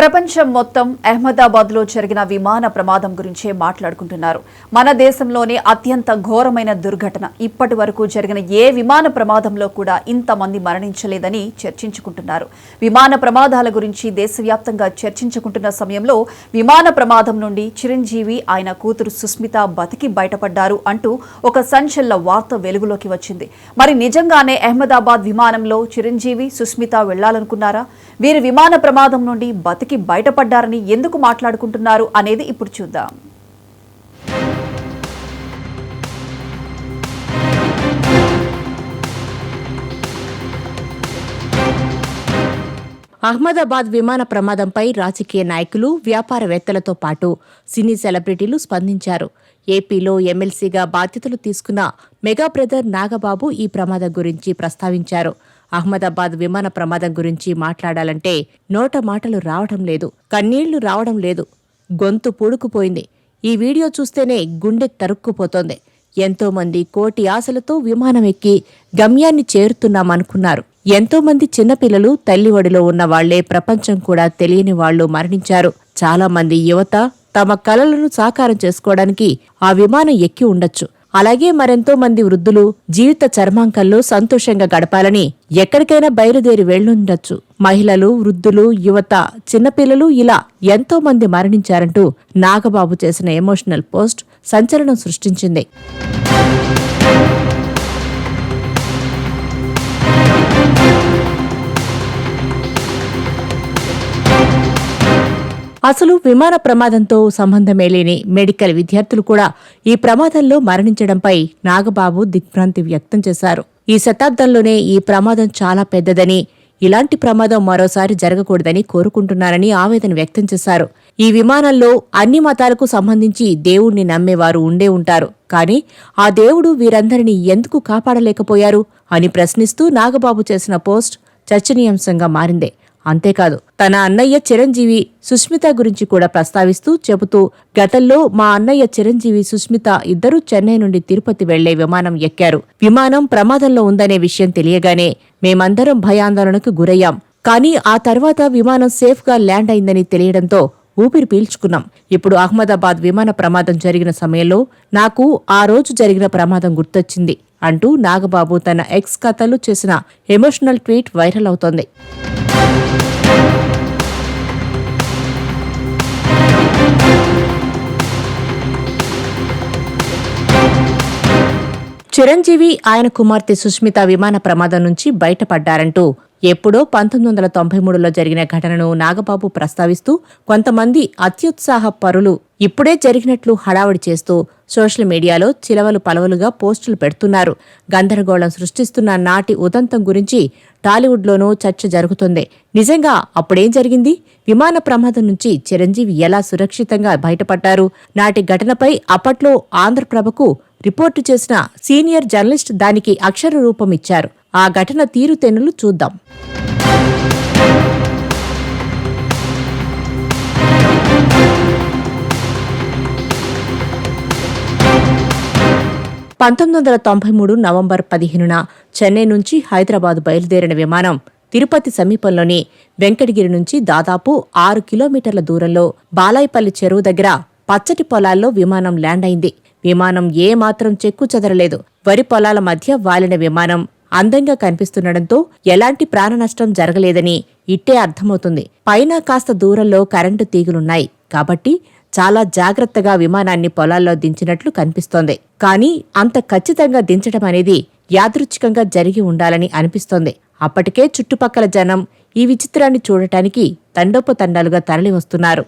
ప్రపంచం మొత్తం అహ్మదాబాద్లో జరిగిన విమాన ప్రమాదం గురించే మాట్లాడుకుంటున్నారు. మన దేశంలోనే అత్యంత ఘోరమైన దుర్ఘటన. ఇప్పటి వరకు జరిగిన ఏ విమాన ప్రమాదంలో కూడా ఇంతమంది మరణించలేదని చర్చించుకుంటున్నారు. విమాన ప్రమాదాల గురించి దేశవ్యాప్తంగా చర్చించుకుంటున్న సమయంలో విమాన ప్రమాదం నుండి చిరంజీవి, ఆయన కూతురు సుస్మిత బతికి బయటపడ్డారు అంటూ ఒక సంచలన వార్త వెలుగులోకి వచ్చింది. మరి నిజంగానే అహ్మదాబాద్ విమానంలో చిరంజీవి, సుస్మిత వెళ్లాలనుకున్నారా? వీరి విమాన ప్రమాదం నుండి బతికి బయటపడ్డారని ఎందుకు మాట్లాడుకుంటున్నారు అనేది ఇప్పుడు చూద్దాం. అహ్మదాబాద్ విమాన ప్రమాదంపై రాజకీయ నాయకులు, వ్యాపారవేత్తలతో పాటు సినీ సెలబ్రిటీలు స్పందించారు. ఏపీలో ఎమ్మెల్సీగా బాధ్యతలు తీసుకున్న మెగా బ్రదర్ నాగబాబు ఈ ప్రమాదం గురించి ప్రస్తావించారు. అహ్మదాబాద్ విమాన ప్రమాదం గురించి మాట్లాడాలంటే నోట మాటలు రావడం లేదు, కన్నీళ్లు రావడం లేదు, గొంతు పూడుకుపోయింది. ఈ వీడియో చూస్తేనే గుండె తరుక్కుపోతోంది. ఎంతోమంది కోటి ఆశలతో విమానం ఎక్కి గమ్యాన్ని చేరుతున్నామనుకున్నారు. ఎంతోమంది చిన్నపిల్లలు తల్లి ఒడిలో ఉన్న వాళ్లే, ప్రపంచం కూడా తెలియని వాళ్లు మరణించారు. చాలా మంది యువత తమ కలలను సాకారం చేసుకోవడానికి ఆ విమానం ఎక్కి ఉండొచ్చు. అలాగే మరెంతో మంది వృద్ధులు జీవిత చర్మాంకంలో సంతోషంగా గడపాలని ఎక్కడికైనా బయలుదేరి వెళ్లుండొచ్చు. మహిళలు, వృద్ధులు, యువత, చిన్నపిల్లలు ఇలా ఎంతో మంది మరణించారంటూ నాగబాబు చేసిన ఎమోషనల్ పోస్ట్ సంచలనం సృష్టించింది. అసలు విమాన ప్రమాదంతో సంబంధమే లేని మెడికల్ విద్యార్థులు కూడా ఈ ప్రమాదంలో మరణించడంపై నాగబాబు దిగ్భ్రాంతి వ్యక్తం చేశారు. ఈ శతాబ్దంలోనే ఈ ప్రమాదం చాలా పెద్దదని, ఇలాంటి ప్రమాదం మరోసారి జరగకూడదని కోరుకుంటున్నారని ఆవేదన వ్యక్తం చేశారు. ఈ విమానంలో అన్ని మతాలకు సంబంధించి దేవుణ్ణి నమ్మేవారు ఉండే ఉంటారు. కానీ ఆ దేవుడు వీరందరినీ ఎందుకు కాపాడలేకపోయారు అని ప్రశ్నిస్తూ నాగబాబు చేసిన పోస్ట్ చర్చనీయాంశంగా మారింది. అంతేకాదు, తన అన్నయ్య చిరంజీవి, సుస్మిత గురించి కూడా ప్రస్తావిస్తూ చెబుతూ, గతంలో మా అన్నయ్య చిరంజీవి, సుస్మిత ఇద్దరూ చెన్నై నుండి తిరుపతి వెళ్లే విమానం ఎక్కారు. విమానం ప్రమాదంలో ఉందనే విషయం తెలియగానే మేమందరం భయాందోళనకు గురయ్యాం. కానీ ఆ తర్వాత విమానం సేఫ్గా ల్యాండ్ అయిందని తెలియడంతో ఊపిరి పీల్చుకున్నాం. ఇప్పుడు అహ్మదాబాద్ విమాన ప్రమాదం జరిగిన సమయంలో నాకు ఆ రోజు జరిగిన ప్రమాదం గుర్తొచ్చింది అంటూ నాగబాబు తన ఎక్స్ ఖాతాలో చేసిన ఎమోషనల్ ట్వీట్ వైరల్ అవుతోంది. చిరంజీవి, ఆయన కుమార్తె సుస్మిత విమాన ప్రమాదం నుంచి బయటపడ్డారంటూ ఎప్పుడో 1993లో జరిగిన ఘటనను నాగబాబు ప్రస్తావిస్తూ, కొంతమంది అత్యుత్సాహ పరులు ఇప్పుడే జరిగినట్లు హడావుడి చేస్తూ సోషల్ మీడియాలో చిలవలు పలవలుగా పోస్టులు పెడుతున్నారు. గందరగోళం సృష్టిస్తున్న నాటి ఉదంతం గురించి టాలీవుడ్లోనూ చర్చ జరుగుతుంది. నిజంగా అప్పుడేం జరిగింది? విమాన ప్రమాదం నుంచి చిరంజీవి ఎలా సురక్షితంగా బయటపడ్డారు? నాటి ఘటనపై అప్పట్లో ఆంధ్రప్రభకు రిపోర్టు చేసిన సీనియర్ జర్నలిస్ట్ దానికి అక్షర రూపం ఇచ్చారు. ఆ ఘటన తీరుతెన్నులు చూద్దాం. నవంబర్ 15న చెన్నై నుంచి హైదరాబాద్ బయలుదేరిన విమానం తిరుపతి సమీపంలోని వెంకటగిరి నుంచి దాదాపు 6 కిలోమీటర్ల దూరంలో బాలాయిపల్లి చెరువు దగ్గర పచ్చటి పొలాల్లో విమానం ల్యాండ్ అయింది. విమానం ఏమాత్రం చెక్కు చెదరలేదు. వరి పొలాల మధ్య వాలిన విమానం అందంగా కనిపిస్తుండటంతో ఎలాంటి ప్రాణనష్టం జరగలేదని ఇట్టే అర్థమవుతుంది. పైన కాస్త దూరంలో కరెంటు తీగలున్నాయి కాబట్టి చాలా జాగ్రత్తగా విమానాన్ని పొలాల్లో దించినట్లు కనిపిస్తోంది. కానీ అంత ఖచ్చితంగా దించడం అనేది యాదృచ్ఛికంగా జరిగి ఉండాలని అనిపిస్తోంది. అప్పటికే చుట్టుపక్కల జనం ఈ విచిత్రాన్ని చూడటానికి తండోపతండాలుగా తరలివస్తున్నారు.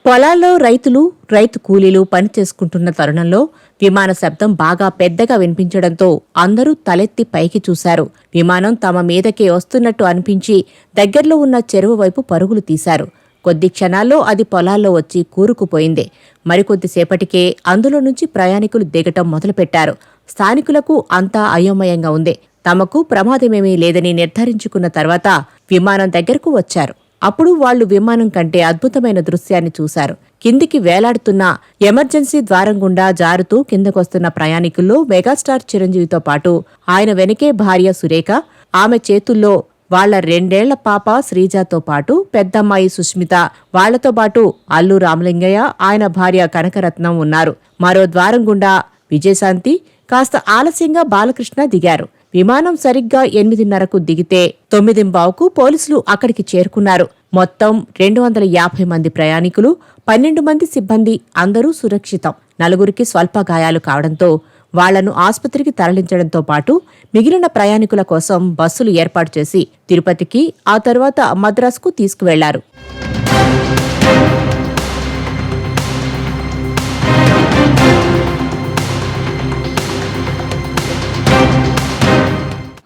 పొలాల్లో రైతు కూలీలు పనిచేసుకుంటున్న తరుణంలో విమాన శబ్దం బాగా పెద్దగా వినిపించడంతో అందరూ తలెత్తి పైకి చూశారు. విమానం తమ మీదకే వస్తున్నట్టు అనిపించి దగ్గర్లో ఉన్న చెరువు వైపు పరుగులు తీశారు. కొద్ది క్షణాల్లో అది పొలాల్లో వచ్చి కూరుకుపోయింది. మరికొద్దిసేపటికే అందులో నుంచి ప్రయాణికులు దిగటం మొదలుపెట్టారు. స్థానికులకు అంతా అయోమయంగా ఉంది. తమకు ప్రమాదమేమీ లేదని నిర్ధారించుకున్న తర్వాత విమానం దగ్గరకు వచ్చారు. అప్పుడు వాళ్లు విమానం కంటే అద్భుతమైన దృశ్యాన్ని చూశారు. కిందికి వేలాడుతున్న ఎమర్జెన్సీ ద్వారం గుండా జారుతూ కిందకొస్తున్న ప్రయాణికుల్లో మెగాస్టార్ చిరంజీవితో పాటు ఆయన వెనకే భార్య సురేఖ, ఆమె చేతుల్లో వాళ్ల 2 ఏళ్ల పాప శ్రీజతో పాటు పెద్దమ్మాయి సుష్మిత, వాళ్లతో పాటు అల్లు రామలింగయ్య, ఆయన భార్య కనకరత్నం ఉన్నారు. మరో ద్వారం గుండా విజయశాంతి, కాస్త ఆలస్యంగా బాలకృష్ణ దిగారు. విమానం సరిగ్గా 8:30కు దిగితే 9:15కు పోలీసులు అక్కడికి చేరుకున్నారు. మొత్తం 250 మంది ప్రయాణికులు, 12 మంది సిబ్బంది, అందరూ సురక్షితం. 4గురికి స్వల్ప గాయాలు కావడంతో వాళ్లను ఆస్పత్రికి తరలించడంతో పాటు మిగిలిన ప్రయాణికుల కోసం బస్సులు ఏర్పాటు చేసి తిరుపతికి, ఆ తర్వాత మద్రాసుకు తీసుకువెళ్లారు.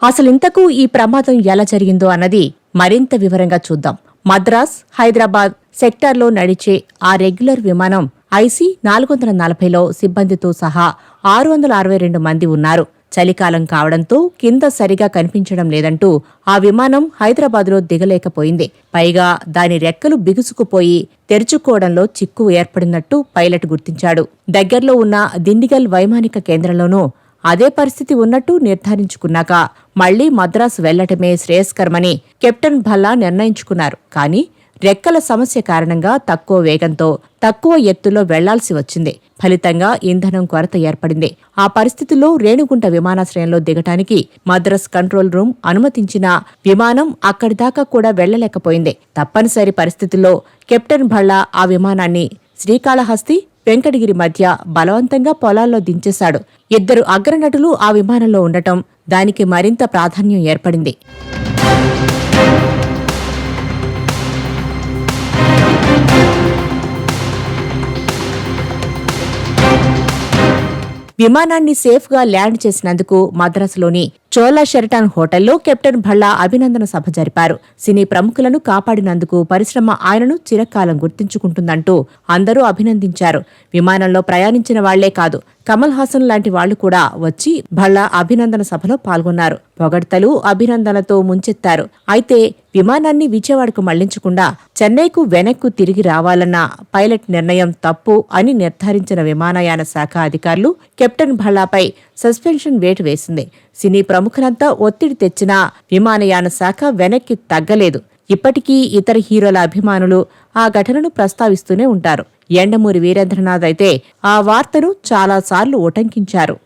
అసలింతకు ఈ ప్రమాదం ఎలా జరిగిందో అన్నది మరింత వివరంగా చూద్దాం. మద్రాస్, హైదరాబాద్ సెక్టార్లో నడిచే ఆ రెగ్యులర్ విమానం ఐసీ 440లో సిబ్బందితో సహా 662 మంది ఉన్నారు. చలికాలం కావడంతో కింద సరిగా కనిపించడం లేదంటూ ఆ విమానం హైదరాబాద్లో దిగలేకపోయింది. పైగా దాని రెక్కలు బిగుసుకుపోయి తెరుచుకోవడంలో చిక్కు ఏర్పడినట్టు పైలట్ గుర్తించాడు. దగ్గర్లో ఉన్న దిండిగల్ వైమానిక కేంద్రంలోనూ అదే పరిస్థితి ఉన్నట్టు నిర్ధారించుకున్నాక మళ్లీ మద్రాసు వెళ్లటమే శ్రేయస్కరమని కెప్టెన్ భల్లా నిర్ణయించుకున్నారు. కానీ రెక్కల సమస్య కారణంగా తక్కువ వేగంతో, తక్కువ ఎత్తులో వెళ్లాల్సి వచ్చింది. ఫలితంగా ఇంధనం కొరత ఏర్పడింది. ఆ పరిస్థితుల్లో రేణిగుంట విమానాశ్రయంలో దిగటానికి మద్రాస్ కంట్రోల్ రూమ్ అనుమతించిన విమానం అక్కడిదాకా కూడా వెళ్లలేకపోయింది. తప్పనిసరి పరిస్థితుల్లో కెప్టెన్ భల్లా ఆ విమానాన్ని శ్రీకాళహస్తి, వెంకటగిరి మధ్య బలవంతంగా పొలాల్లో దించేశాడు. 2 అగ్రనటులు ఆ విమానంలో ఉండటం దానికి మరింత ప్రాధాన్యం ఏర్పడింది. విమానాన్ని సేఫ్గా ల్యాండ్ చేసినందుకు మద్రాసులోని చోలా షెరటాన్ హోటల్లో కెప్టెన్ భల్లా అభినందన సభ జరిపారు. సినీ ప్రముఖులను కాపాడినందుకు పరిశ్రమ ఆయనను చిరకాలం గుర్తుంచుకుంటుందంటూ అందరూ అభినందించారు. విమానంలో ప్రయాణించిన వాళ్లే కాదు, కమల్ హాసన్ లాంటి వాళ్లు కూడా వచ్చి భల్లా అభినందన సభలో పాల్గొన్నారు. పొగడ్తలు, అభినందనలతో ముంచెత్తారు. అయితే విమానాన్ని విజయవాడకు మళ్లించకుండా చెన్నైకు వెనక్కు తిరిగి రావాలన్న పైలట్ నిర్ణయం తప్పు అని నిర్ధారించిన విమానయాన శాఖ అధికారులు కెప్టెన్ భల్లాపై సస్పెన్షన్ వేటు వేసింది. సినీ ప్రముఖులంతా ఒత్తిడి తెచ్చినా విమానయాన శాఖ వెనక్కి తగ్గలేదు. ఇప్పటికీ ఇతర హీరోల అభిమానులు ఆ ఘటనను ప్రస్తావిస్తూనే ఉంటారు. యండమూరి వీరేంద్రనాథ్ అయితే ఆ వార్తను చాలాసార్లు ఉటంకించారు.